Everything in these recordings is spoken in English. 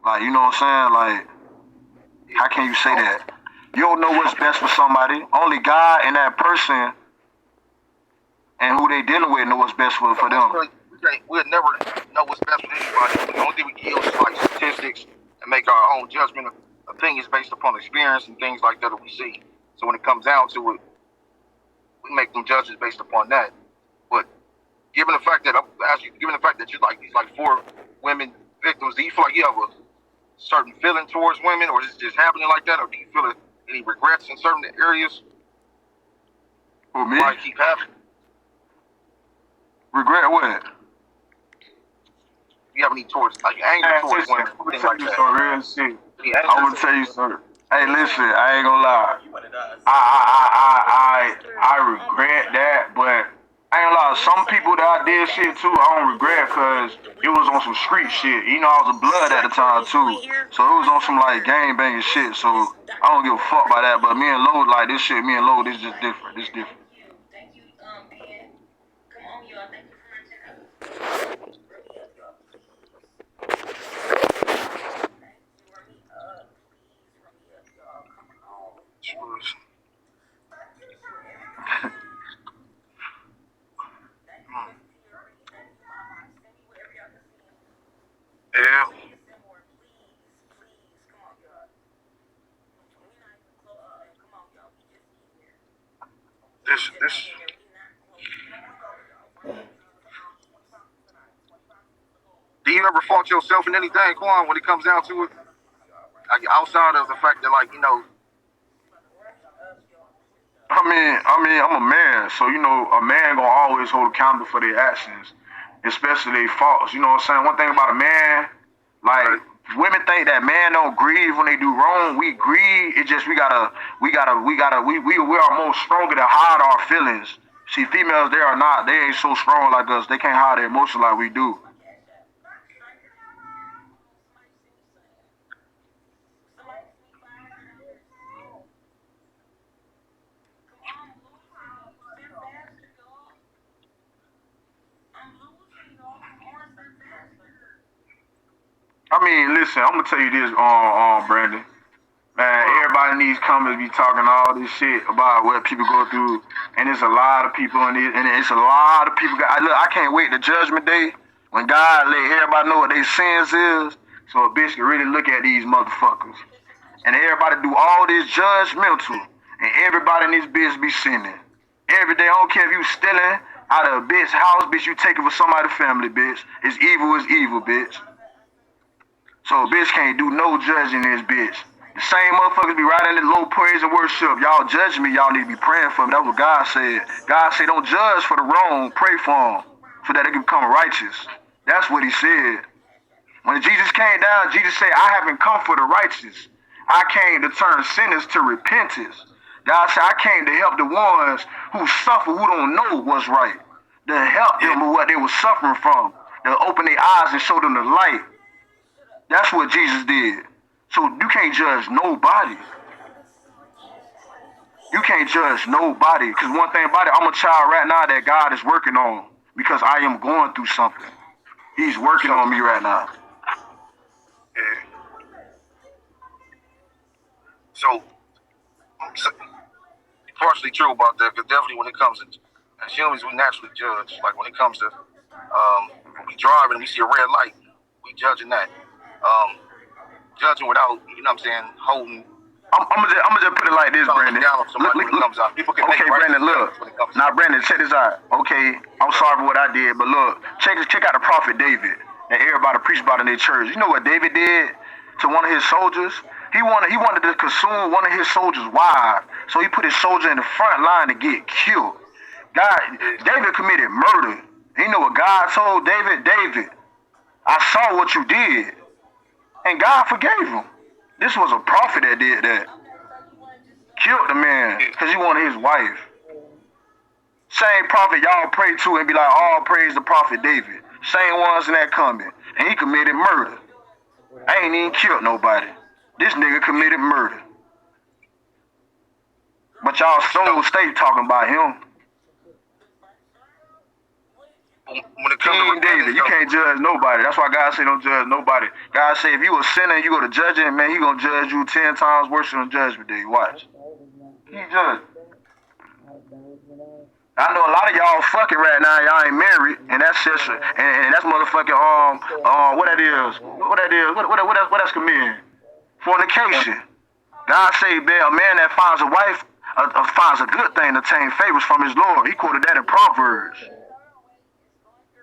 Like, you know what I'm saying? Like, how can you say that? You don't know what's best for somebody. Only God and that person and who they dealing with know what's best for them. We'll never know what's best for anybody. The only thing we can use is like statistics and make our own judgment, opinions based upon experience and things like that we see. So when it comes down to it, we make them judges based upon that. But given the fact that you're like these like 4 women victims, do you feel like you have a certain feeling towards women, or is it just happening like that, or do you feel any regrets in certain areas? For me? Why it keep happening? Regret what? You have any towards like anger towards women, things like that? Real shit. I'm gonna tell you something. Hey, listen, I ain't gonna lie. I regret that, but I ain't gonna lie. Some people that I did shit too, I don't regret because it was on some street shit. You know, I was a blood at the time too, so it was on some like gang banging shit. So I don't give a fuck about that. But me and Lo, like this shit, me and Lo, this just different. This different. Yeah. This. Do you ever fault yourself in anything, Quawn, when it comes down to it? Like outside of the fact that, like, you know. I mean, I'm a man, so you know, a man gonna always hold accountable for their actions, especially their faults. You know what I'm saying? One thing about a man, like women think that man don't grieve when they do wrong. We grieve. It's just we are more stronger to hide our feelings. See, females, they are not. They ain't so strong like us. They can't hide their emotions like we do. I mean, listen, I'm gonna tell you this, Brandon. Man, everybody needs come to be talking all this shit about what people go through, and there's a lot of people in it, and it's a lot of people. Look, I can't wait the judgment day when God let everybody know what their sins is, so a bitch can really look at these motherfuckers, and everybody do all this judgmental, and everybody in this bitch be sinning every day. I don't care if you stealing out of a bitch house, bitch. You take it for somebody's family, bitch. It's evil, bitch. So a bitch can't do no judging this bitch. The same motherfuckers be riding in low praise and worship. Y'all judge me, y'all need to be praying for me. That's what God said. God said don't judge for the wrong, pray for them, so that they can become righteous. That's what he said. When Jesus came down, Jesus said, I haven't come for the righteous. I came to turn sinners to repentance. God said, I came to help the ones who suffer, who don't know what's right. To help them with what they were suffering from. To open their eyes and show them the light. That's what Jesus did. So you can't judge nobody. You can't judge nobody. Because one thing about it, I'm a child right now that God is working on. Because I am going through something. He's working on me right now. Yeah. So partially true about that, because definitely when it comes to, as humans, we naturally judge. Like when it comes to, we driving and we see a red light, we judging that. Judging without, you know what I'm saying, holding. I'm gonna just put it like this, Brandon. Okay, Brandon, look. Now, Brandon, check this out. Okay, I'm sorry for what I did, but look, check out the prophet David that everybody preached about in their church. You know what David did to one of his soldiers? He wanted to consume one of his soldiers' wives, so he put his soldier in the front line to get killed. David committed murder. You know what God told David? David, I saw what you did. And God forgave him. This was a prophet that did that. Killed the man because he wanted his wife. Same prophet y'all pray to and be like, all praise the prophet David. Same ones in that coming. And he committed murder. I ain't even killed nobody. This nigga committed murder. But y'all still stay talking about him. when it comes to King David, repentance, you can't judge nobody. That's why God say don't judge nobody. God say if you a sinner and you go to judge it, man, he gonna judge you 10 times worse than judgment day. Watch. He judge. I know a lot of y'all fucking right now. Y'all ain't married, and that's just and that's motherfucking what that is? What that's committing? Fornication. God say, man, a man that finds a wife finds a good thing to obtain favors from his Lord. He quoted that in Proverbs.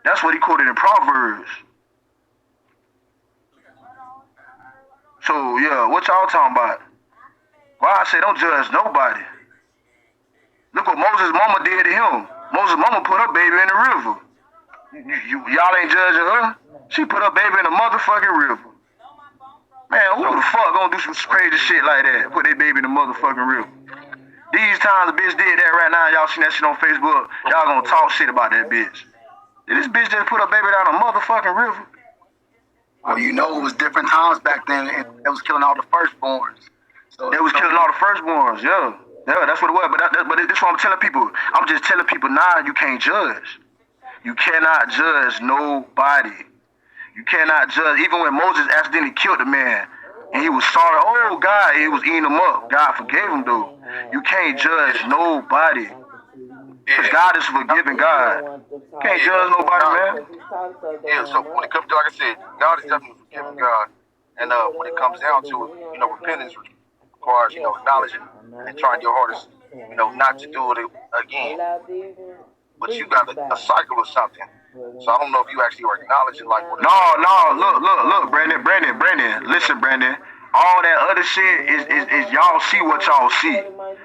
That's what he quoted in Proverbs. So yeah, what y'all talking about? God say don't judge nobody. Look what Moses' mama did to him. Moses' mama put her baby in the river. Y'all ain't judging her? She put her baby in the motherfucking river. Man, who the fuck gonna do some crazy shit like that? Put their baby in the motherfucking river. These times a bitch did that right now. Y'all seen that shit on Facebook. Y'all gonna talk shit about that bitch. Did this bitch just put her baby down a motherfucking river? Well, you know, it was different times back then. And it was killing all the firstborns. So they was killing all the firstborns, yeah. Yeah, that's what it was. But this is what I'm telling people. I'm just telling people now you can't judge. You cannot judge nobody. You cannot judge. Even when Moses accidentally killed the man and he was sorry, oh God, he was eating him up. God forgave him though. You can't judge nobody. Because God is a forgiving God. You can't judge nobody, man. Yeah, so when it comes to, like I said, God is definitely a forgiving God. And when it comes down to it, repentance requires, acknowledging and trying your hardest, not to do it again. But you got a cycle or something. So I don't know if you actually are acknowledging like what. No, look, Brandon. Listen, Brandon. All that other shit is y'all see what y'all see.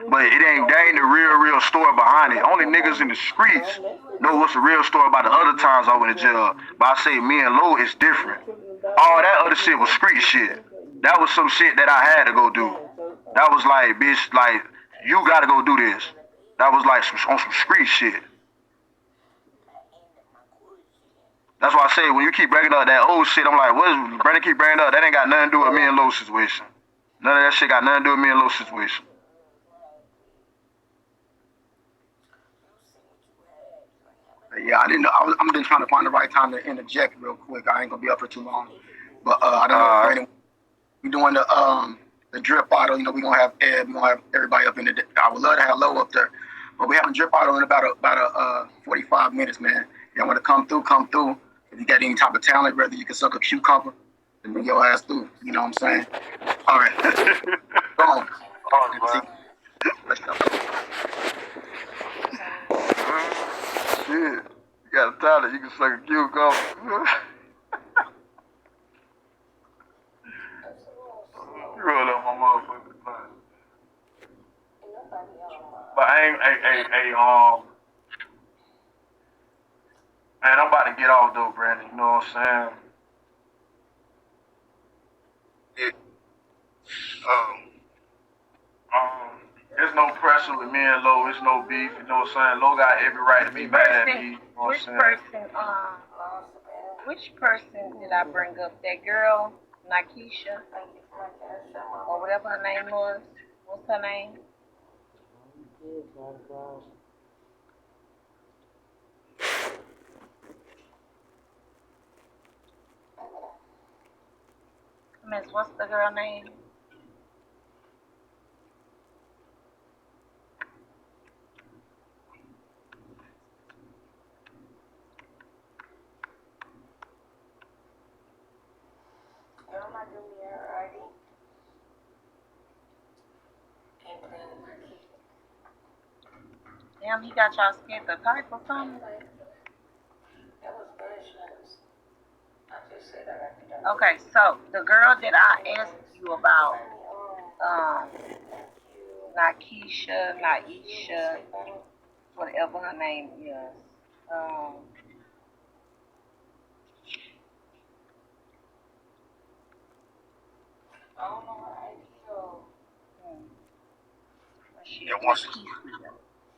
But that ain't the real story behind it. Only niggas in the streets know what's the real story about the other times I went to jail. But I say me and Lo is different. All that other shit was street shit. That was some shit that I had to go do. That was like, bitch, like, you gotta go do this. That was like on some street shit. That's why I say when you keep bringing up that old shit, I'm like, what is Brandon keep bringing up? That ain't got nothing to do with me and Lo's situation. None of that shit got nothing to do with me and Lo's situation. Yeah, I didn't know. I'm just trying to find the right time to interject real quick. I ain't gonna be up for too long. But I don't know if Brandon, we doing the drip bottle. We gonna have Ed. We gonna have everybody up in the. I would love to have Lo up there, but we having drip bottle in about 45 minutes, man. Y'all want to come through? Come through. If you got any type of talent, whether you can suck a cucumber, then bring your ass through. You know what I'm saying? All right. Go on. All right, let's go. Shit. You got a talent, you can suck a cucumber. You roll up my motherfucking butt. But man, I'm about to get off though, Brandon. You know what I'm saying? Yeah. There's no pressure with me and Lo. It's no beef. You know what I'm saying? Lo got every right to be mad at me. You know what I'm saying? Which person did I bring up? That girl, Nikesha, or whatever her name was. What's her name? Miss, what's the girl name? Damn, he got y'all scared to type or something? Okay, so the girl that I asked you about, Naisha, whatever her name is,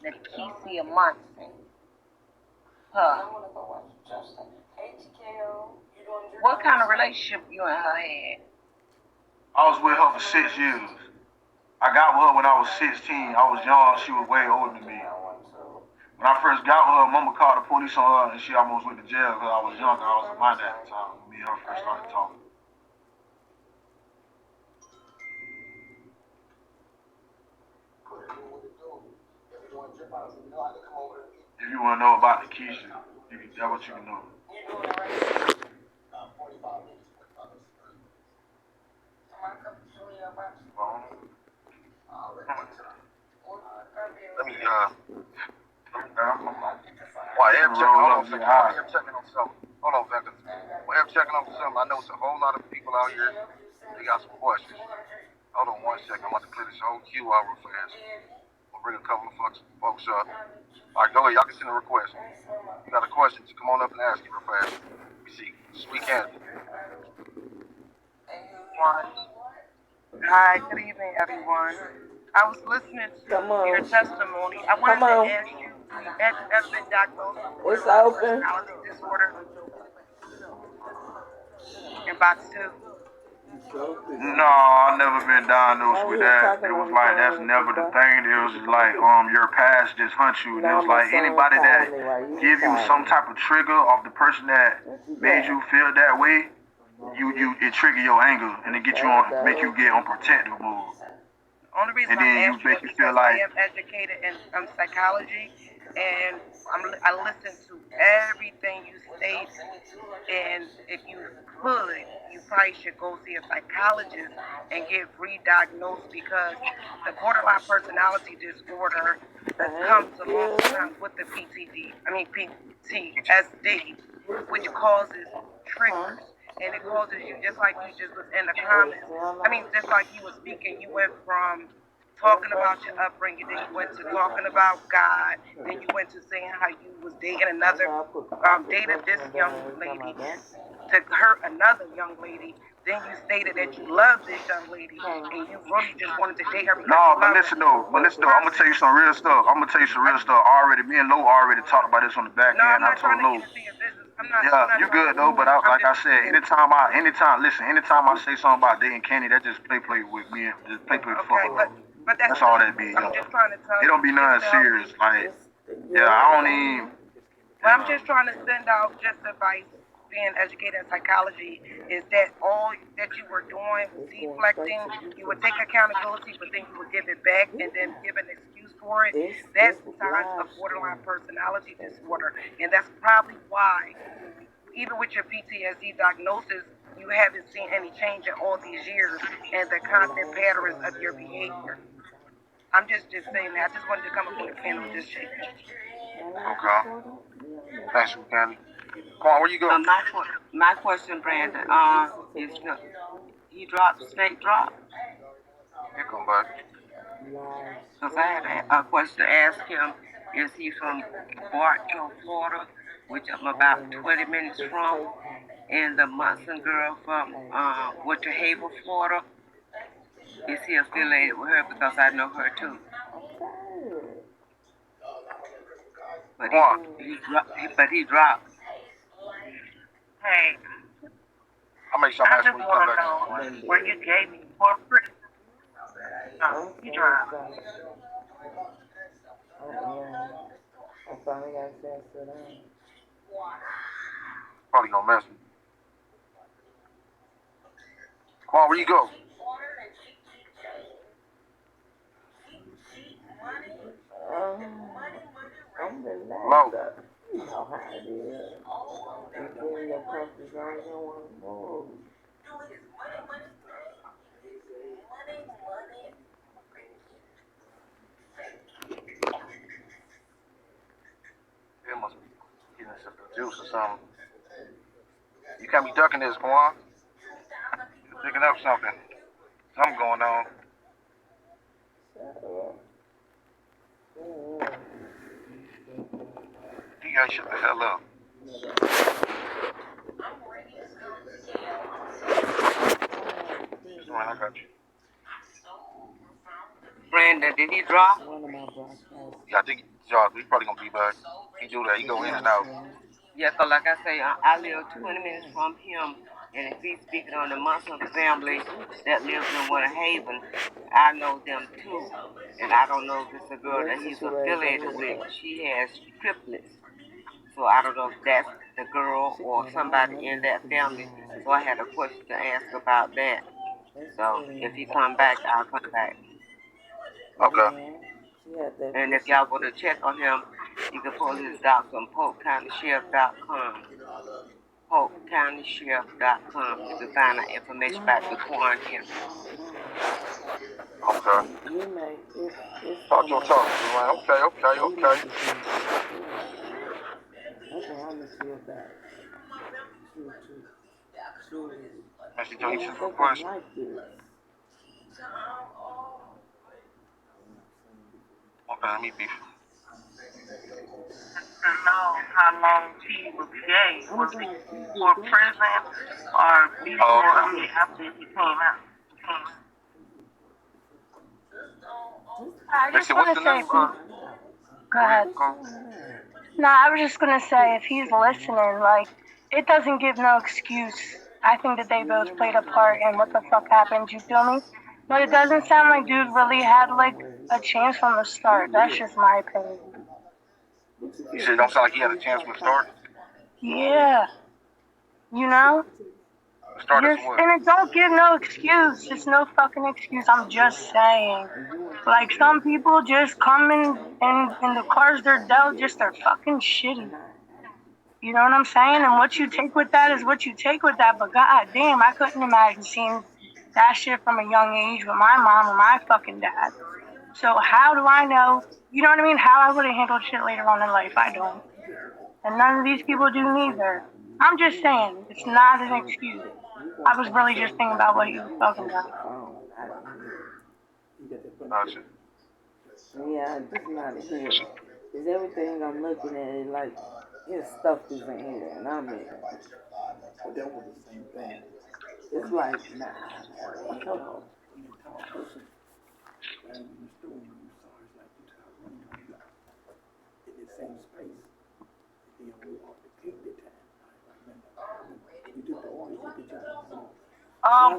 Nakesia Munson. Her. What kind of relationship you and her had? I was with her for 6 years. I got with her when I was 16. I was young. She was way older than me. When I first got with her, mama called the police on her and she almost went to jail because I was younger. I was a minor at the time when me and her first started talking. If you want to know about the Keisha, that's what you can know. Let me while Eb checking on something. Hold on, Becca. While Eb checking on something, I know it's a whole lot of people out here. They got some questions. Hold on 1 second. I'm about to clear this whole queue out real fast. We'll bring a couple of folks up. All right, go ahead. Y'all can send a request. You got a question, so come on up and ask it real fast. Let me see. Sweet Candy. Hi, good evening, everyone. I was listening to your testimony. I wanted to ask you, have you ever been diagnosed with personality disorder? In box 2? No, I never been diagnosed with that. It was like that's never the thing. It was just like your past just hunts you. And it was like anybody that give you some type of trigger of the person that made you feel that way, it trigger your anger and it make you get on protective mode. Only reason I'm asking is because I am educated in psychology, and I listen to everything you state, and if you could, you probably should go see a psychologist and get re-diagnosed, because the borderline personality disorder comes along sometimes with the PTSD, which causes triggers. And it causes you, just like you just was in the comments. Just like you were speaking, you went from talking about your upbringing, then you went to talking about God, then you went to saying how you was dating dated this young lady to hurt another young lady. Then you stated that you love this young lady and you really just wanted to date her because but listen though, I'm gonna tell you some real stuff. Already. Me and Lo already talked about this on the back end. I told Lo. You good though, but like I said, anytime I say something about dating Candy, that just play with me, just play the fuck. But that's all that be. I'm just trying to tell you. It don't be nothing serious. Like, I don't even. Well, I'm just trying to send out just advice. Being educated in psychology is that all that you were doing was deflecting. You would take accountability, but then you would give it back and then give an excuse for it. That's signs of borderline personality disorder, and that's probably why, even with your PTSD diagnosis, you haven't seen any change in all these years and the constant patterns of your behavior. I'm just saying that. I just wanted to come up with a panel and just shake it. Okay. Thanks, Candy. Quawn, where you go? My question, Brandon, is he dropped straight drop? Here come back. Because I had a question to ask him. Is he from Bartow, Florida, which I'm about 20 minutes from, and the Munson girl from Winter Haven, Florida? Is he affiliated with her? Because I know her too. But he dropped. Hey, I'll make sure I just want to know where you gave me for free. No, you drive. I finally got a chance to sit down. Probably gonna mess me. Quawn, where you go? I'm relaxed. Low. You know how it is. You get in your comfort zone, you don't want to move. It must be getting some juice or something. You can't be ducking this, Quawn. You're picking up something. Something going on. Shut up. You gotta shut the hell up. All right, I got you. Brandon, did he drop? Yeah, I think he dropped. He's probably gonna be back. He do that. He go in and out. Yeah, because like I say, I live 20 minutes from him, and if he's speaking on the Munson family that lives in Winter Haven, I know them too, and I don't know if it's a girl that he's affiliated with. She has triplets, so I don't know if that's the girl or somebody in that family. So I had a question to ask about that. So if he come back, I'll come back. Okay. And if y'all want to check on him, you can pull his docs on PolkCountySheriff.com. PolkCountySheriff.com. You can find that information about the Quawn Henry. Okay. Talk to him, Okay. Message on YouTube request. Okay, let me be. To know how long he was gay. Was it before prison or before, after he came out? I just Listen, want what's to the say, name? go ahead. No, I was just going to say, if he's listening, like, it doesn't give no excuse. I think that they both played a part in what the fuck happened, you feel me? But it doesn't sound like dude really had, like, a chance from the start. That's just my opinion. You said it don't sound like he had a chance from the start? Yeah. You know? Start as what? And it don't give no excuse. It's no fucking excuse. I'm just saying. Like, some people just come in the cars they're dealt, just they're fucking shitty. You know what I'm saying? And what you take with that is what you take with that. But god damn, I couldn't imagine seeing that shit from a young age with my mom and my fucking dad. So how do I know, you know what I mean, how I would have handled shit later on in life? I don't. And none of these people do neither. I'm just saying, it's not an excuse. I was really just thinking about what he was talking about. Gotcha. Yeah, this not a here. Is everything I'm looking at is like his stuff is in here, and I'm in. But that was the same thing. It's like no.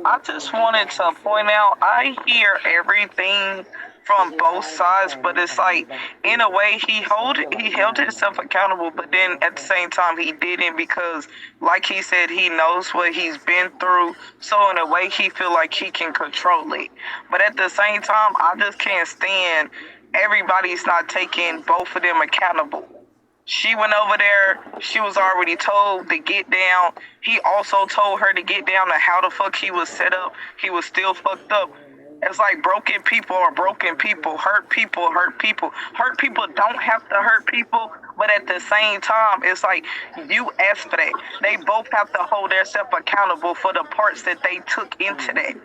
I just wanted to point out, I hear everything from both sides, but it's like, in a way, he held himself accountable, but then at the same time, he didn't, because, like he said, he knows what he's been through, so in a way, he feel like he can control it. But at the same time, I just can't stand everybody's not taking both of them accountable. She went over there. She was already told to get down. He also told her to get down, and how the fuck he was set up. He was still fucked up. It's like broken people are broken people. Hurt people hurt people. Hurt people don't have to hurt people, but at the same time, it's like you asked for that. They both have to hold themselves accountable for the parts that they took into that.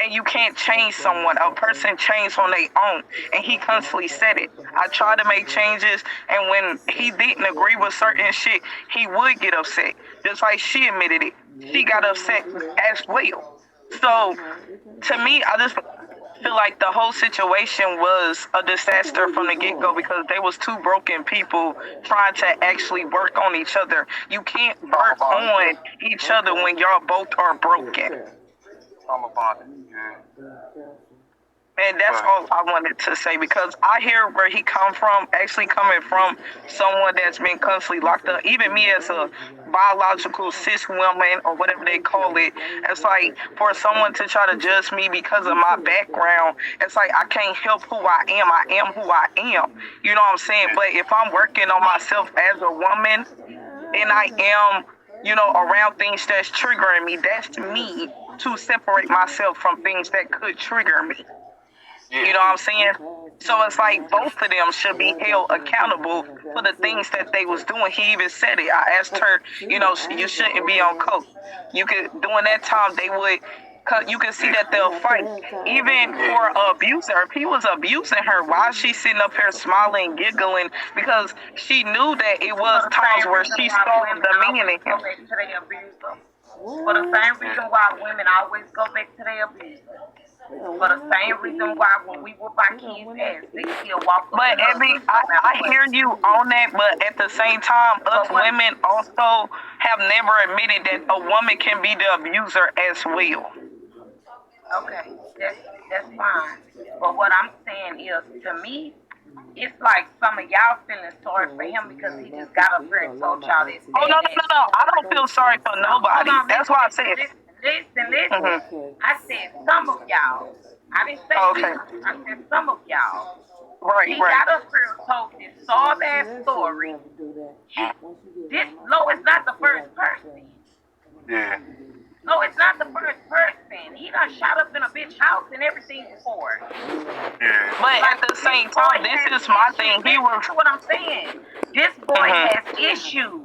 And you can't change someone. A person changed on their own. And he constantly said it. I tried to make changes, and when he didn't agree with certain shit, he would get upset. Just like she admitted it. She got upset as well. So, to me, I just feel like the whole situation was a disaster from the get-go, because they was two broken people trying to actually work on each other. You can't work on each other when y'all both are broken. I'm about it. Yeah. And that's all I wanted to say, because I hear where he come from, actually coming from someone that's been constantly locked up. Even me as a biological cis woman, or whatever they call it, it's like, for someone to try to judge me because of my background, it's like I can't help who I am who I am. You know what I'm saying? But if I'm working on myself as a woman, and I am, you know, around things that's triggering me, that's me to separate myself from things that could trigger me. Yeah. You know what I'm saying? So it's like both of them should be held accountable for the things that they was doing. He even said it. I asked her, you know, you shouldn't be on coke. You could, during that time, they would, you can see that they'll fight. Even for an abuser, if he was abusing her, why is she sitting up here smiling, giggling? Because she knew that it was times where she saw the meaning in him. For the same reason why women always go back to their abuse. For the same reason why when we whoop our kids' ass, they still walk up. But I hear you on that, but at the same time, us women also have never admitted that a woman can be the abuser as well. Okay, That's fine. But what I'm saying is, to me, it's like some of y'all feeling sorry for him because he just got up here and told y'all this. Oh no. I don't feel sorry for nobody. That's why I said. Listen. I said some of y'all. I didn't say you. I said some of y'all. Right. He got up here and told this sob ass story. This Lo is not the first person. Yeah. No, it's not the first person. He done shot up in a bitch house and everything before. Yeah. But at the same time, this is my thing. He was. What I'm saying. This boy has issues.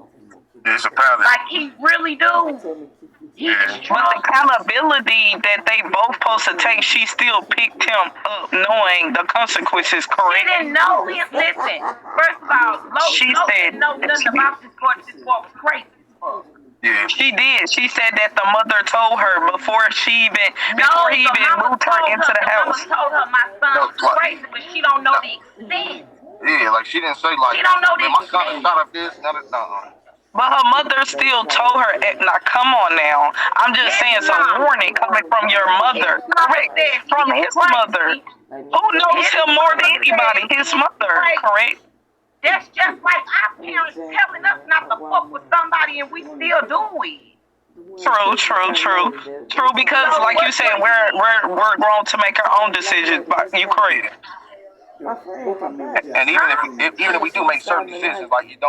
It's a pattern. Like he really do. But the accountability that they both supposed to take, she still picked him up knowing the consequences, correct? She didn't know him. Listen, first of all, Lo didn't know nothing about this boy. This boy was crazy as fuck. Yeah. She did. She said that the mother told her before he even moved her into the house. The mama told her my son was crazy, but she don't know the extent. Yeah, like she didn't say like, she don't know the my son shot up this, no. But her mother still told her, now come on now. I'm just saying it's a warning coming from your mother. Correct. From his mother. Who knows him more than anybody? His mother, correct? That's just like our parents telling us not to fuck with somebody and we still do it. True, because like you said, we're grown to make our own decisions, but you correct. And even if we do make certain decisions, like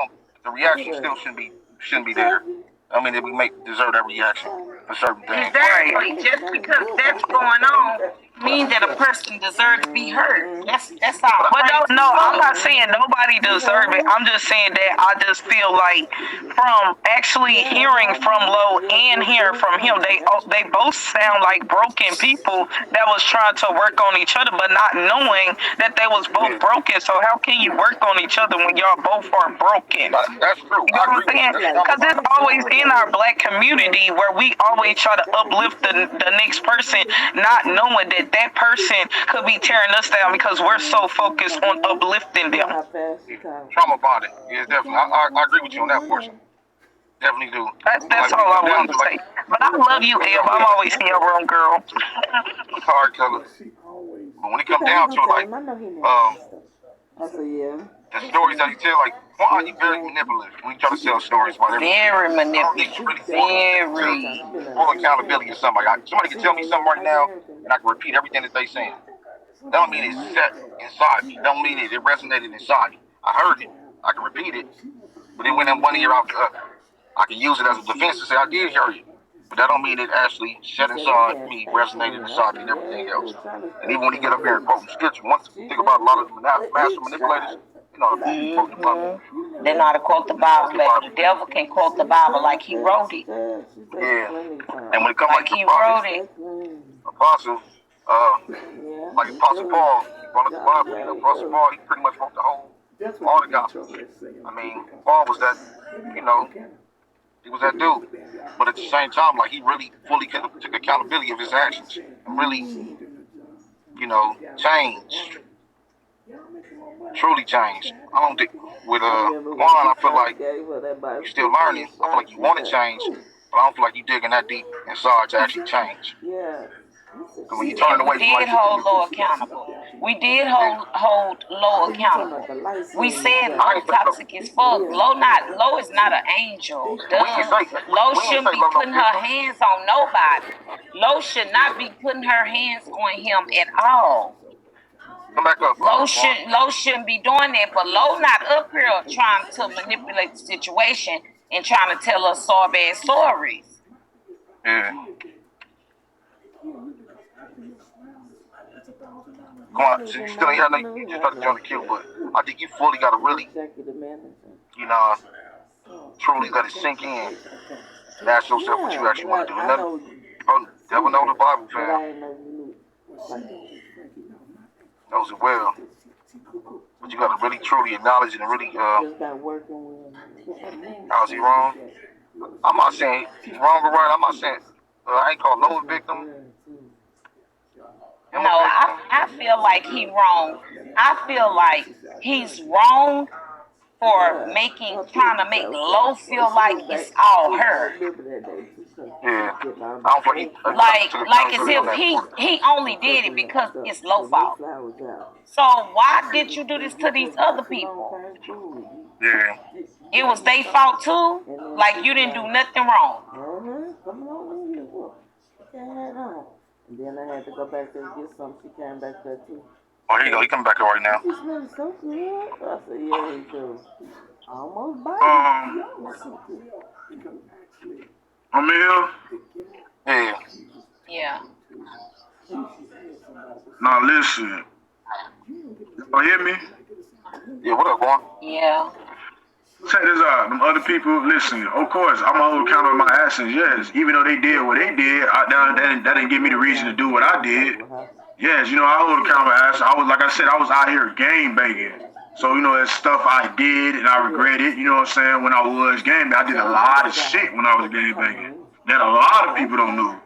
the reaction still shouldn't be there. I mean, if we deserve that reaction for certain things. Exactly. Just because that's going on means that a person deserves to be hurt. That's all. But no, I'm not saying nobody deserves it. I'm just saying that I just feel like from actually hearing from Lo and hearing from him, they both sound like broken people that was trying to work on each other, but not knowing that they was both broken. So how can you work on each other when y'all both are broken? That's true. You know what I'm saying? Because it's always in our black community where we always try to uplift the next person, not knowing that person could be tearing us down because we're so focused on uplifting them. Trauma bonding. Yeah, definitely. I agree with you on that portion. Definitely do. That's all I wanted to say. But I love you, Eb. I'm always in your room, girl. Hard color. But when it comes down to it, the stories that you tell, like, Quawn, you very manipulative when you try to sell stories about everything. Very manipulative. Full accountability or something. Like, somebody can tell me something right now, and I can repeat everything that they saying. That don't mean it's set inside me. That don't mean it resonated inside me. I heard it. I can repeat it. But then when I'm one ear out the other, I can use it as a defense to say I did hear you. But that don't mean it actually set inside me, resonated inside me, and everything else. And even when you get up here and quote scripture, once you think about a lot of the master manipulators, they know how to quote the Bible. They know how to quote the Bible, but the devil can quote the Bible like he wrote it. Yeah. And when it comes like he wrote it. Apostle, like Apostle Paul, he brought up the Bible. You know, Apostle Paul, he pretty much wrote all the Gospels. I mean, Paul was that, he was that dude. But at the same time, like, he really fully took accountability of his actions and really, changed. Truly changed. I don't think with Quawn, I feel like you're still learning. I feel like you want to change, but I don't feel like you're digging that deep inside to actually change. When you turn away, we did hold Lo accountable. We did hold Lo accountable. We said Lo toxic as fuck. Lo is not an angel. Lo shouldn't be putting her hands on nobody. Lo should not be putting her hands on him at all. Come back up. Lo shouldn't be doing that, but Lo not up here trying to manipulate the situation and trying to tell us so bad stories. Yeah. Come on, so you still ain't here. I know you just started to join the queue, but I think you fully got to really, truly let it sink in and ask yourself what you actually want to do. And devil know the Bible, fam. Knows it well. But you got to really, truly acknowledge it and really, how's he wrong? I'm not saying he's wrong or right. I'm not saying, I ain't called Lo a victim. No, I feel like he wrong. I feel like he's wrong for trying to make Lo feel like it's all her. Yeah. I don't think like as if he only did it because it's low fault. So why did you do this to these other people? Yeah. It was their fault too. Like you didn't do nothing wrong. Come on in here. Put your hat on. And then I had to go back there and get some. She came back there too. Oh, here you go. He coming back here right now. He smells so good. I said, yeah, he do. Almost biting. I'm here. Yeah. Yeah. Now listen. Y'all hear me? Yeah, what up, Quawn? Yeah. Check this out. Them other people, listen, of course, I'm going to hold account of my actions, yes. Even though they did what they did, that didn't give me the reason to do what I did. Yes, you know, I hold account of my actions. Like I said, I was out here game banging. So, you know, it's stuff I did and I regret it, you know what I'm saying, when I was game banging. I did a lot of shit when I was game banging that a lot of people don't know.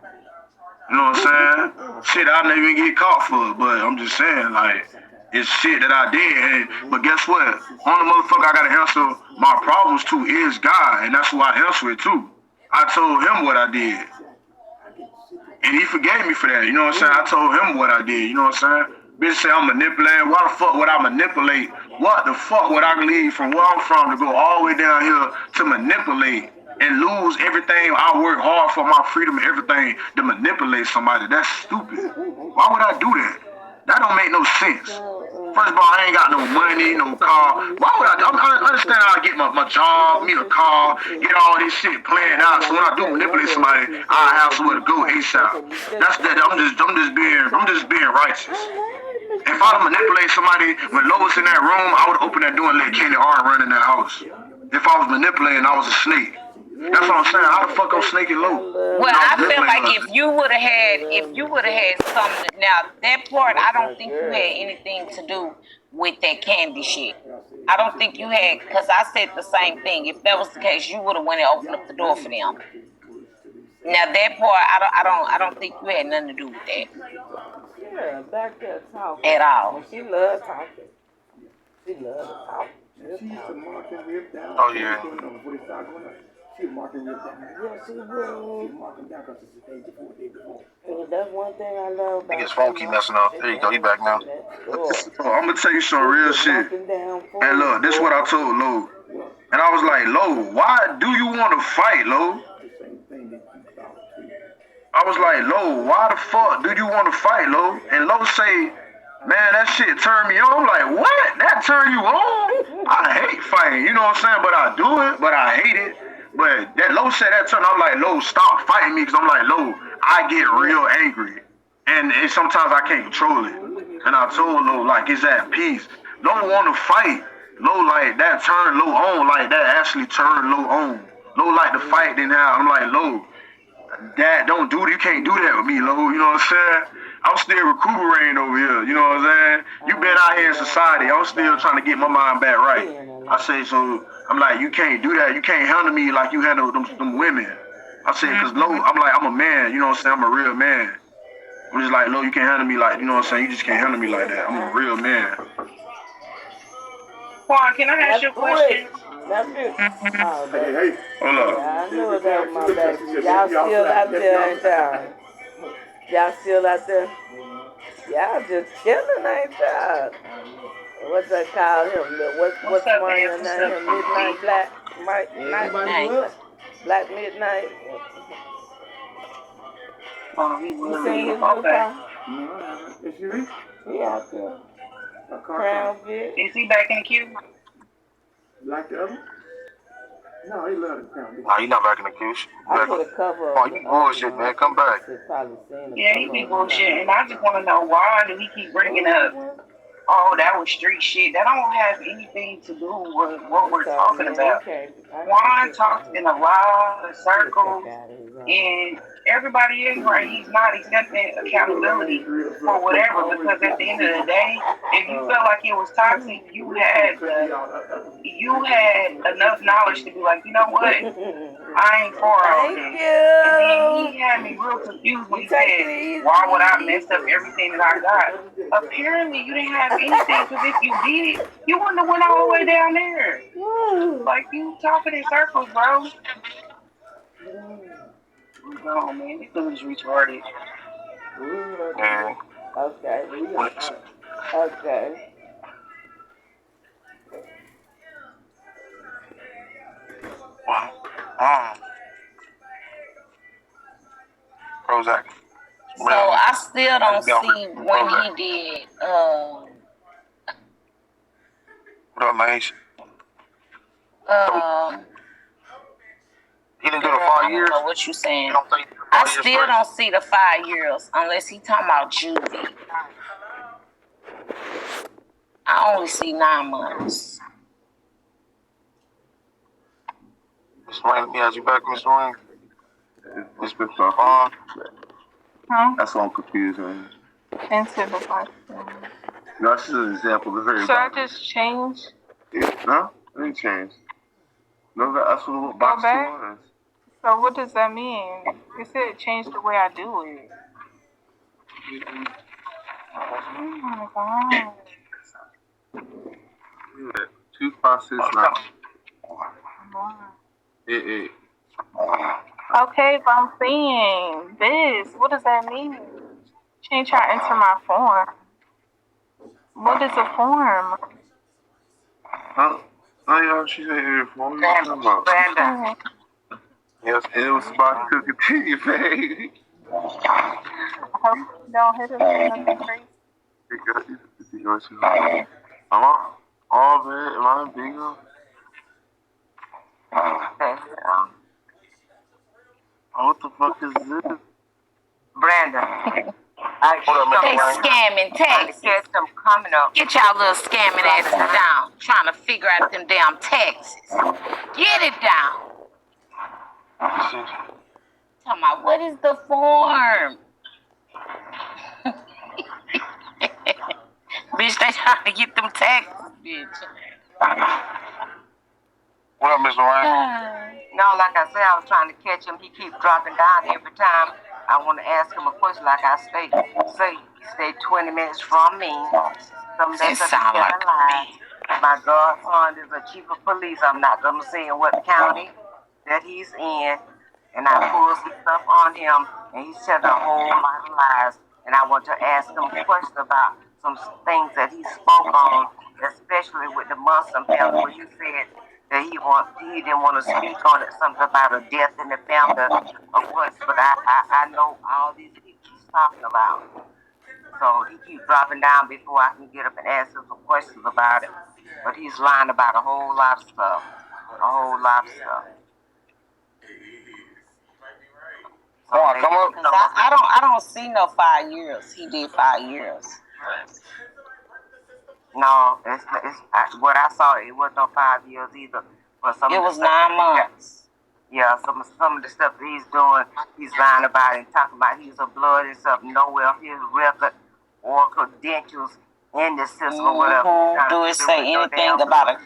You know what I'm saying? Shit I didn't even get caught for, but I'm just saying, like, it's shit that I did. But guess what? Only motherfucker I gotta answer my problems to is God, and that's who I answer it to. I told him what I did. And he forgave me for that, you know what I'm saying? I told him what I did, you know what I'm saying? Bitch say I'm manipulating. Why the fuck would I manipulate? What the fuck would I leave from where I'm from to go all the way down here to manipulate and lose everything I work hard for, my freedom and everything, to manipulate somebody? That's stupid. Why would I do that? That don't make no sense. First of all, I ain't got no money, no car. Why would I understand how I get my job, me a car, get all this shit planned out. So when I do manipulate somebody, I have somewhere to go ASAP. That's that. I'm just being righteous. If I'd manipulate somebody when Lois in that room, I would open that door and let Kenny R run in that house. If I was manipulating, I was a snake. That's what I'm saying. How the fuck I'm snaking low? Well, I feel like if you would have had something. Now that part, I don't think you had anything to do with that candy shit. I don't think you had, because I said the same thing. If that was the case, you would have went and opened up the door for them. Now that part, I don't think you had nothing to do with that. Yeah, back there talking. At all. She loved talking. She loved talking. She used to mark and rip down. Oh, yeah. Before they started going up, she would mark and rip down. Yeah, she would. She would mark them down because it's the day before, the day before. And that's one thing I love about His phone keep messing up. There you go. He back now. I'm gonna tell you some real shit. And look, this is what I told Lo. And I was like, Lo, why do you want to fight, Lo? I was like, Lo, why the fuck do you want to fight, Lo? And Lo say, man, that shit turned me on. I'm like, what? That turned you on? I hate fighting, you know what I'm saying? But I do it, but I hate it. But that Lo said that turned, I'm like, Lo, stop fighting me, because I'm like, Lo, I get real angry. And sometimes I can't control it. And I told Lo, like, it's at peace. Lo want to fight. Lo, like, that turned Lo on. Like, that actually turned Lo on. Lo like to fight, then how? I'm like, Lo, Dad, don't do it. You can't do that with me, Lo. You know what I'm saying? I'm still recuperating over here. You know what I'm saying? You been out here in society. I'm still trying to get my mind back right. I say, so I'm like, you can't do that. You can't handle me like you handle them women. I say, because Lo, I'm like, I'm a man. You know what I'm saying? I'm a real man. I'm just like, Lo, you can't handle me like, you know what I'm saying? You just can't handle me like that. I'm a real man. Quawn, can I ask you a question? That's it. Oh, Hey, Hold up. I knew it was my back. Y'all still out there, ain't y'all? Y'all still out there? Y'all just chilling, ain't y'all? What's that called him? What's Mario name? Midnight Black? Night? Black Midnight? You seen his new car? No, is she rich? He out there. A car. Crown Vic. Is he back in the queue? Like the other? No, he loved the crown. Nah, he not back in the queue. I put a cover Oh, you bullshit, man. Come back. Yeah, he be bullshit. And I just want to know, why do he keep bringing up, oh, that was street shit? That don't have anything to do with what we're talking about. Quawn talks in a lot of circles, and everybody is right. He's not accepting accountability for whatever, because at the end of the day, if you felt like it was toxic, you had enough knowledge to be like, you know what, I ain't for all this. And then he had me real confused when he said, why would I mess up everything that I got? Apparently you didn't have anything, because if you did, you wouldn't have went all the way down there. Like, you talking in circles, bro. No, man, this dude is retarded. Yeah. Okay, okay. Prozac. So I still don't see when he did. What up, Mace? He didn't do the 5 I years? don't know what you saying. You don't think I still don't see the 5 years unless he talking about juvie. I only see 9 months. Mr. Rain, let me ask you back, Mr. Rain. It's been so Huh? That's what I'm confused with. Into the box. No, that's just an example. The very Should I just change? No, it didn't change. No, that's what box 2 was. So what does that mean? It said change the way I do it. Oh my god. 2569. Okay, but I'm saying this. What does that mean? Change how I enter my form. What is a form? Huh? Oh, yeah, she said here for me. Brandon. Yes, and it was about to continue, baby. I hope you don't hit him with nothing crazy. Oh, man, am I in bingo? What the fuck is this? Brandon. They scamming taxes. Get y'all little scamming asses down. Trying to figure out them damn taxes. Get it down. Talking about what is the form? Bitch, they trying to get them taxes, bitch. What up, Mr. Rain? No, like I said, I was trying to catch him. He keeps dropping down every time. I want to ask him a question. Like I say, he stayed 20 minutes from me. It sound like me. My godson is a chief of police. I'm not going to say in what county that he's in. And I pulled some stuff on him, and he's telling a whole lot of lies. And I want to ask him a question about some things that he spoke on, especially with the Muslim family, where he said that he didn't want to speak on it, something about a death in the family or what. But I know all these people he's talking about. So he keeps dropping down before I can get up and ask him some questions about it. But he's lying about a whole lot of stuff. A whole lot of stuff. So come up. I don't see no 5 years. He did 5 years. No, it's what I saw. It wasn't no 5 years either. But it was 9 months. Yeah, some of the stuff that he's doing, he's lying about it and talking about he's a blood and stuff. Nowhere his record or credentials in the system or whatever. Do it say anything about a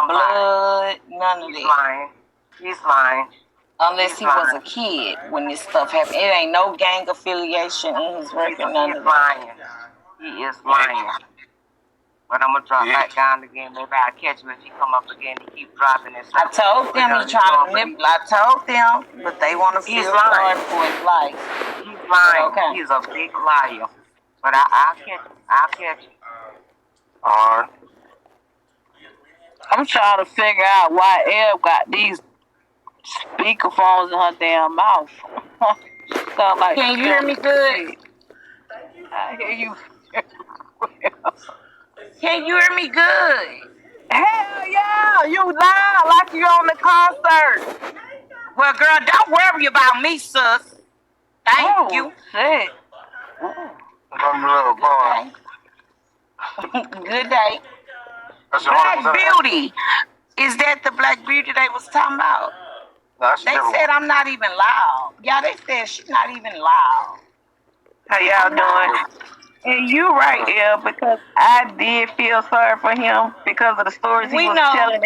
blood? None of that. He's lying. Unless he was a kid when this stuff happened. It ain't no gang affiliation in his record. None of that. He is lying. But I'm going to drop back down again. Maybe I'll catch him if he come up again. He keep dropping and stuff. I told them he's trying to manipulate. I told them, but they want to feel sorry for his life. He's lying. Okay. He's a big liar. But I'll catch him. I'll catch him. All right. I'm trying to figure out why Eb got these speakerphones in her damn mouth. Sound like can you hear me good? I hear you. Can you hear me good? Hell yeah, you loud like you on the concert. Well, girl, don't worry about me, sis. Thank you. Shit. Good day. Black Beauty. Is that the Black Beauty they was talking about? They said I'm not even loud. Yeah, they said she's not even loud. How y'all doing? And you right, yeah, because I did feel sorry for him because of the stories he was telling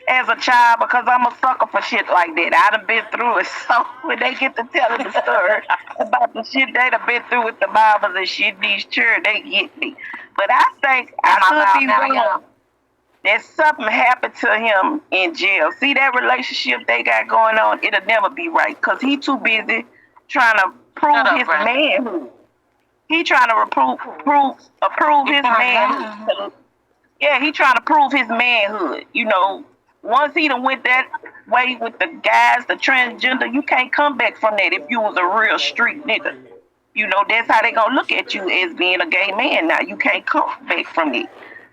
as a child, because I'm a sucker for shit like that. I done been through it. So when they get to telling the story about the shit they done been through with the Bibles and shit, these church, they get me. But I think I could be wrong. that something happened to him in jail. See that relationship they got going on? It'll never be right because he too busy trying to prove his manhood. He trying to approve his manhood. Yeah, he trying to prove his manhood. You know, once he done went that way with the guys, the transgender, you can't come back from that if you was a real street nigga. You know, that's how they gonna look at you as being a gay man now. You can't come back from it.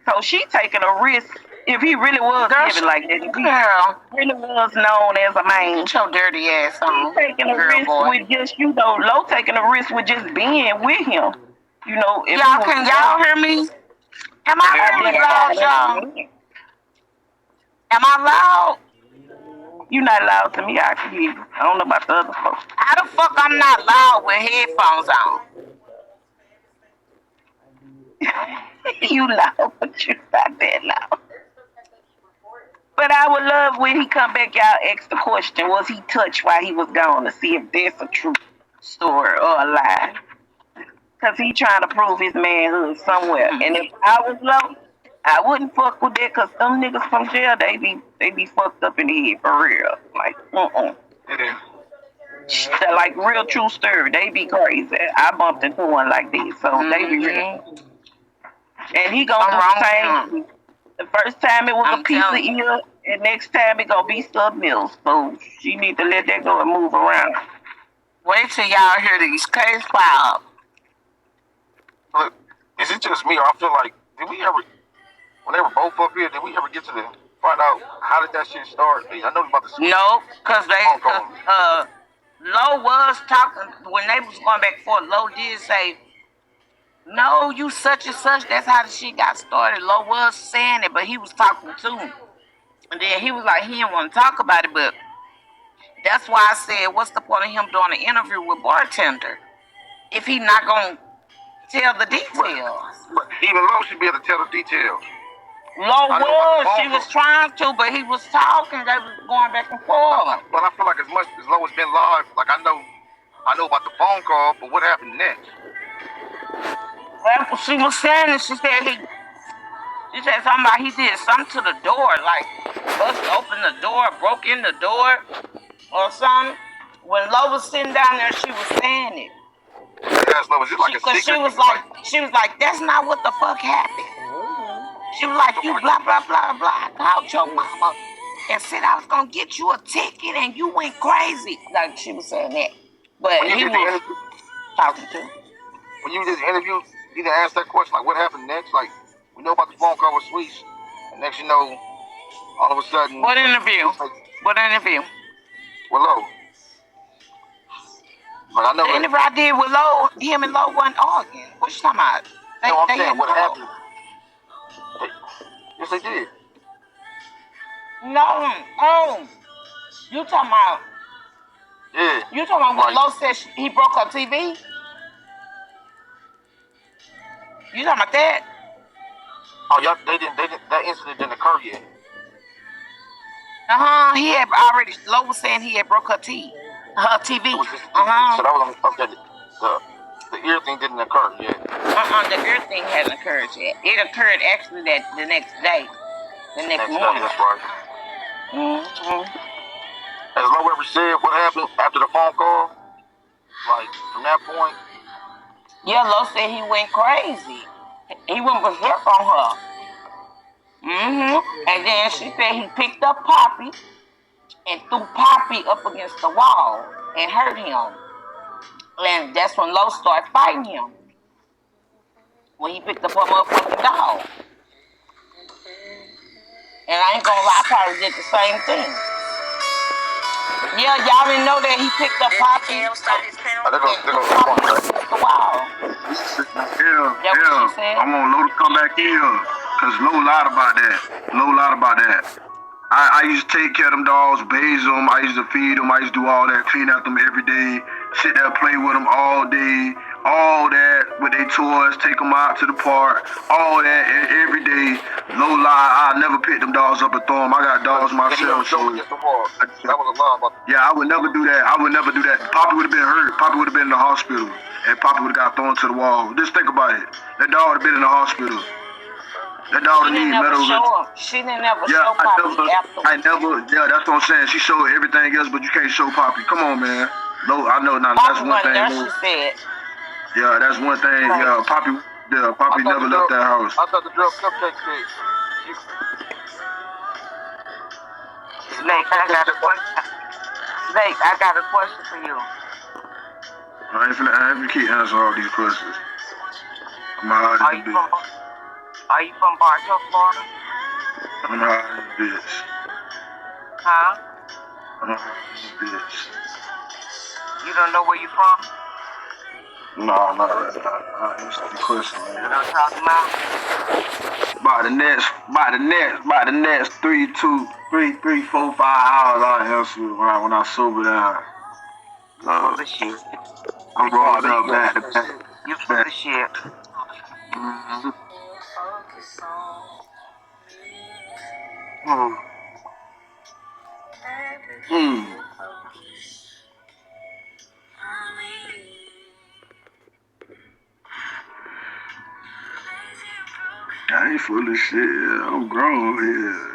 So she taking a risk if he really was living like that. If he really was known as a man. Get your dirty ass on. She taking a risk with just, you know, Lo taking a risk with just being with him. You know, if y'all can y'all hear me? Am I really loud, y'all? Am I loud? You not loud to me, I can hear you. I don't know about the other folks. How the fuck I'm not loud with headphones on? You loud, but you not that loud. But I would love when he come back, y'all ask the question, was he touched while he was gone, to see if that's a true story or a lie. Because he trying to prove his manhood somewhere. And if I was Lo, I wouldn't fuck with that because them niggas from jail, they be fucked up in the head for real. Like, like real true story. They be crazy. I bumped into one like this, so they be real. And he gonna do the same. The first time it was a piece of ear, and next time it gonna be something else. So she need to let that go and move around. Wait till y'all hear these case files. Look, is it just me, or I feel like, did we ever, when they were both up here, did we ever get to find out how did that shit start? I know about the no, because Lo was talking when they was going back and forth. Lo did say, "No, you such and such." That's how the shit got started. Lo was saying it, but he was talking to him, and then he was like, he didn't want to talk about it, but that's why I said, what's the point of him doing an interview with Bartender if he not gonna tell the details? But even Lo should be able to tell the details. Lo she was trying to, but he was talking. They was going back and forth. But I feel like as much as Lo has been live, like I know about the phone call, but what happened next? Well, she was saying, she said something about he did something to the door, like bust open the door, broke in the door, or something. When Lo was sitting down there, she was saying it. Yes, Lo, is it like a secret? She was like, that's not what the fuck happened. She was like, you blah, blah, blah, blah. I called your mama and said I was going to get you a ticket and you went crazy. Like, she was saying that. But he was talking to. When you did the interview, you didn't ask that question, like, what happened next? Like, we know about the phone call with Sweets. And next you know, all of a sudden. What interview? What interview? With Lo. Like, I know the interview I did with Lo, him and Lo wasn't arguing. What you talking about? No, I'm saying, what happened? Yes, they did. No, you talking about? Yeah. You talking about when Lo said he broke her TV? You talking about that? Oh, y'all, they didn't. That incident didn't occur yet. He had already. Lo was saying he had broke her TV. Her TV. So that was okay. The ear thing didn't occur yet. The ear thing hadn't occurred yet. It occurred actually the next day. The next morning. Day, that's right. Has Lo ever said what happened after the phone call? Like, from that point? Yeah, Lo said he went crazy. He went berserk on her. And then she said he picked up Poppy and threw Poppy up against the wall and hurt him. And that's when Lo started fighting him. When he picked up her motherfucking dog. And I ain't gonna lie, I probably did the same thing. Yeah, y'all didn't know that he picked up Poppy and threw Poppy up against the wall. Yeah. I want Lo to come back here. Because Lo lied about that. I used to take care of them dogs, bathe them, I used to feed them, I used to do all that, clean out them every day, sit there and play with them all day, all that with their toys, take them out to the park, all that every day. Lo lie, I never pick them dogs up and throw them. I got dogs myself. So that was a lie about that. Yeah, I would never do that. Poppy would have been hurt. Poppy would have been in the hospital. And Poppy would have got thrown to the wall. Just think about it. That dog would have been in the hospital. That dog need medical. She didn't ever show Poppy afterwards. Yeah, that's what I'm saying. She showed everything else, but you can't show Poppy. Come on, man. No, I know now. That's one thing. She said. Yeah, that's one thing. Yeah, Poppy never left that house. I thought the girl cupcake said. Snake, I got a question. Snake, I got a question for you. I ain't finna keep answering all these questions. Are you from Bartow, Florida? I'm hard as a bitch. Huh? I'm hard as a bitch. You don't know where you from? No, not that. I answered the question, man. You know what I'm talking about? By the next 3, 4, 5 hours, I'll answer when I sober down. You full of shit. I'm rolling up back to back. You full of shit. Mm-hmm. I ain't full of shit. I'm grown here.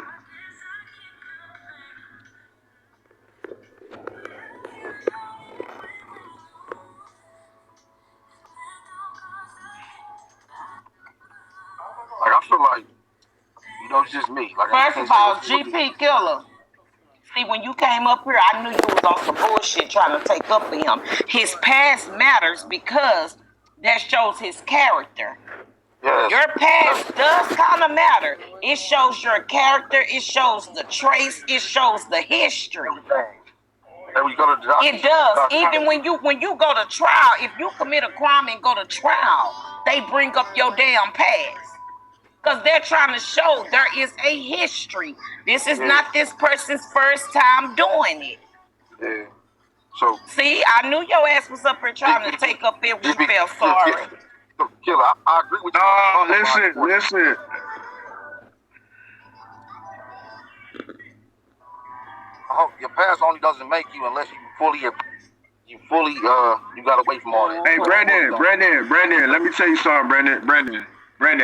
Like, I feel like, you know, it's just me. Like, First of all, GP Killer. See, when you came up here, I knew you was on some bullshit trying to take up for him. His past matters because that shows his character. Yes. Your past does kind of matter. It shows your character. It shows the trace. It shows the history. And we go to the it does. Even when you go to trial, if you commit a crime and go to trial, they bring up your damn past. Because they're trying to show there is a history. This is not this person's first time doing it. Yeah. So see, I knew your ass was up here trying to take up it when you felt sorry. Killer, I agree with you. Listen. Your past only doesn't make you unless you fully you got away from all that. Hey, Brandon, let me tell you something, Brandon,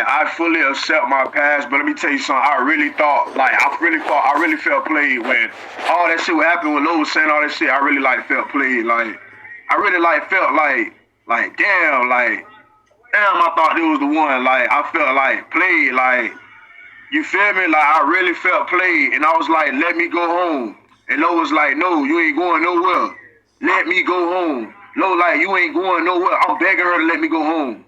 I fully accept my past, but let me tell you something. I really felt played when all that shit happened when Lo was saying all that shit. I really felt played. I really felt damn, I thought it was the one. I felt played. You feel me? I really felt played, and I was like, let me go home. And Lo was like, no, you ain't going nowhere. Let me go home. Lo you ain't going nowhere. I'm begging her to let me go home.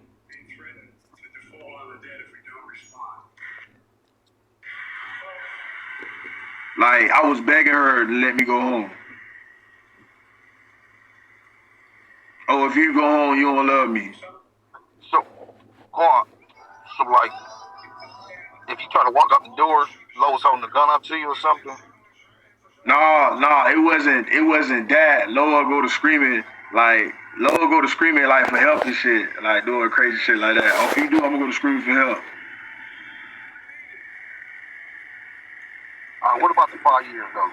I was begging her to let me go home. Oh, if you go home, you don't love me. So, Quawn, if you try to walk out the door, Lo was holding the gun up to you or something? No, it wasn't that. Lo go to screaming for help and shit, doing crazy shit like that. Oh, if you do, I'm gonna go to screaming for help. What about the 5 years though?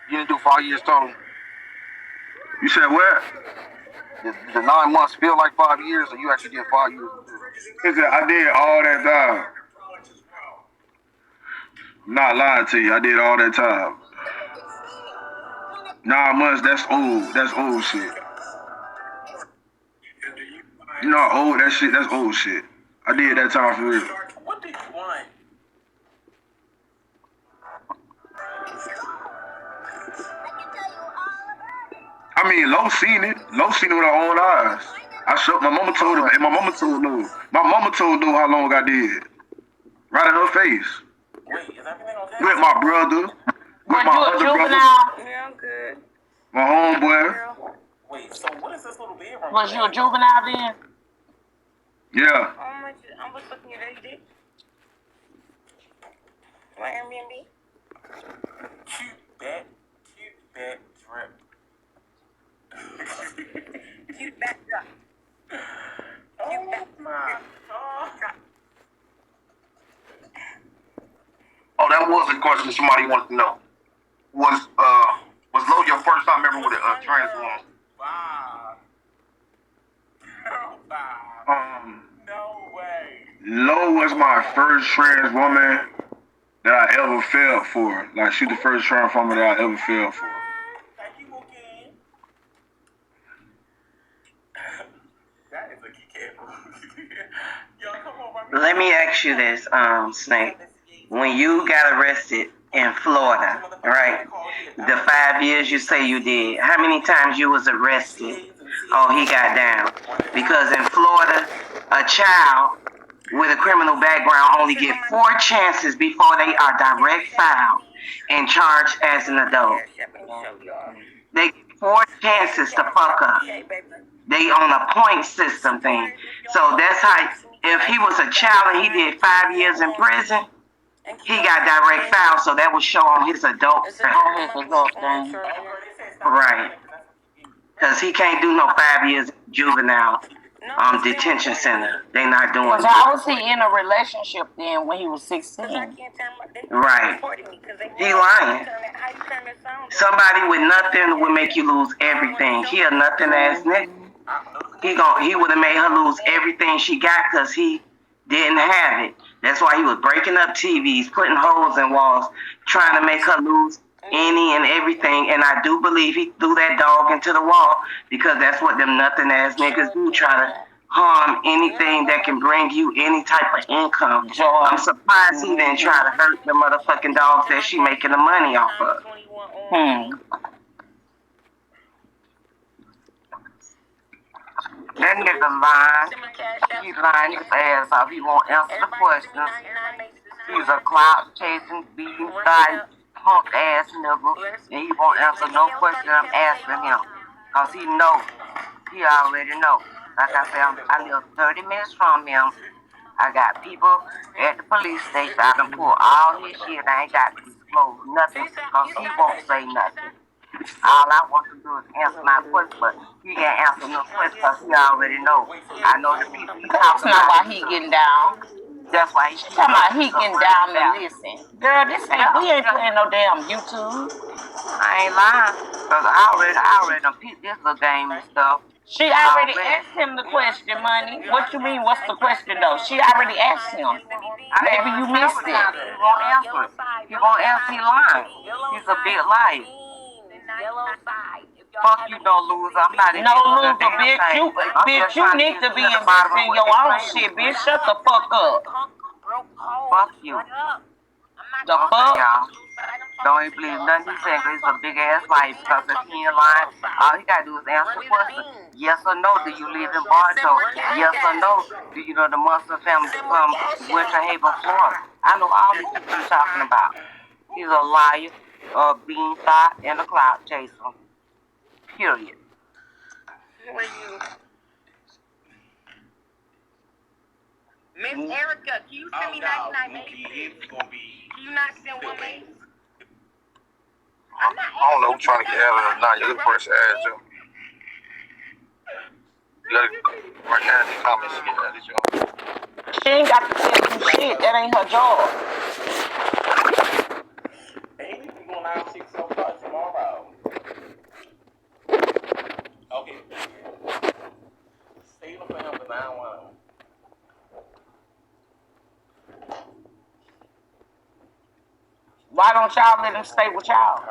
You didn't do 5 years total? You said what? The 9 months feel like 5 years, or you actually did 5 years? I did all that time. I'm not lying to you, I did all that time. 9 months, that's old shit. You know how old that shit, that's old shit. I did that time for real. What did you want? I mean, Lo seen it with her own eyes. My mama told her, and my mama told Lo. My mama told Lo how long I did. Right in her face. Wait, is everything okay? With my brother. With my other brother. Yeah, I'm good. My homeboy. Wait, so what is this little bedroom? Was you a juvenile then? Yeah. I'm just looking at that. You did? My Airbnb? Cute bat drip. Cute backdrop. Oh, that was a question somebody wanted to know. Was Lo your first time ever with a trans woman? Wow. No way. Lo was my first trans woman that I ever fell for. Like, she the first trans woman that I ever fell for. Thank you, Mookie. That is a key cable. Y'all come on, Let me ask you this, Snake. When you got arrested in Florida, right? The 5 years you say you did, how many times you was arrested? Oh, he got down. Because in Florida, a child with a criminal background only get 4 chances before they are direct filed and charged as an adult. They get 4 chances to fuck up. They on a point system thing. So that's how, if he was a child and he did 5 years in prison, he got direct file, so that would show on his adult thing. Right. Because he can't do no 5 years juvenile detention center. They not doing it. Because how was he in a relationship then when he was 16? Right. He lying. Somebody with nothing would make you lose everything. He a nothing ass nigga. He would have made her lose everything she got because he didn't have it. That's why he was breaking up TVs, putting holes in walls, trying to make her lose any and everything. And I do believe he threw that dog into the wall because that's what them nothing ass niggas do, try to harm anything that can bring you any type of income. I'm surprised he didn't try to hurt the motherfucking dogs that she making the money off of. That nigga lying. He lying his ass off. He won't answer the questions. He's a clout chasing, beating, thigh, punk ass nigga. And he won't answer no question I'm asking him. Cause he knows. He already knows. Like I said, I live 30 minutes from him. I got people at the police station. I can pull all his shit. I ain't got to disclose nothing. Cause he won't say nothing. All I want to do is answer my question, but he can't answer no question because he already knows. I know the people he That's talking not about. why he getting down. That's why he's Talking about he getting down to listen. Girl, this ain't, we ain't playing no damn YouTube. I ain't lying, because I already done peeped this little game and stuff. She already asked him the question, Money. What you mean, what's the question, though? She already asked him. Maybe you missed it. He won't answer it. He won't answer, he lying. He's a big liar. Fuck you, no loser. I'm not No loser, bitch. You need to be investing in your own shit, bitch. Shut the fuck up. Fuck you. The fuck? Y'all. Don't even believe nothing he's saying because he's a big ass liar. Because if he ain't lying, all he gotta do is answer the question. Yes or no, do you live in Bartow? Yes or no, do you know the Munson family from Winter Haven, Florida? I know all these people you're talking about. He's a liar, a bean thought, and a clout chaser. Period. Miss Erica, can you send me 99 days? Can you not send one mail? I don't know who's trying to get out of it or not. You're the person to add to. You gotta right now in the comments to get added, y'all. She ain't got to tell you shit. That ain't her job. Baby, we going out 6 o'clock tomorrow. Okay. Stay on for him because I don't want him. Why don't y'all let him stay with y'all?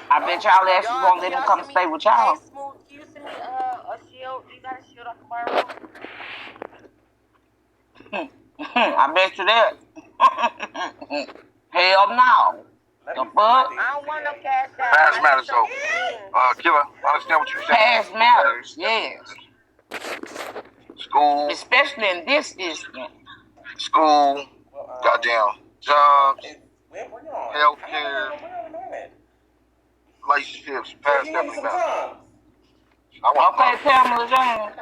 I bet y'all asses won't let him come stay with y'all. Can you send me a shield? You got a shield I can borrow? I bet you that. Hell no. The fuck? I don't want no cash out. Pass matters though. Killer, I understand what you're saying. Pass matters, yes. School. Especially in this district. School. Goddamn. Jobs. Healthcare. Relationships. Pass that matters. Okay, Pamela Jones.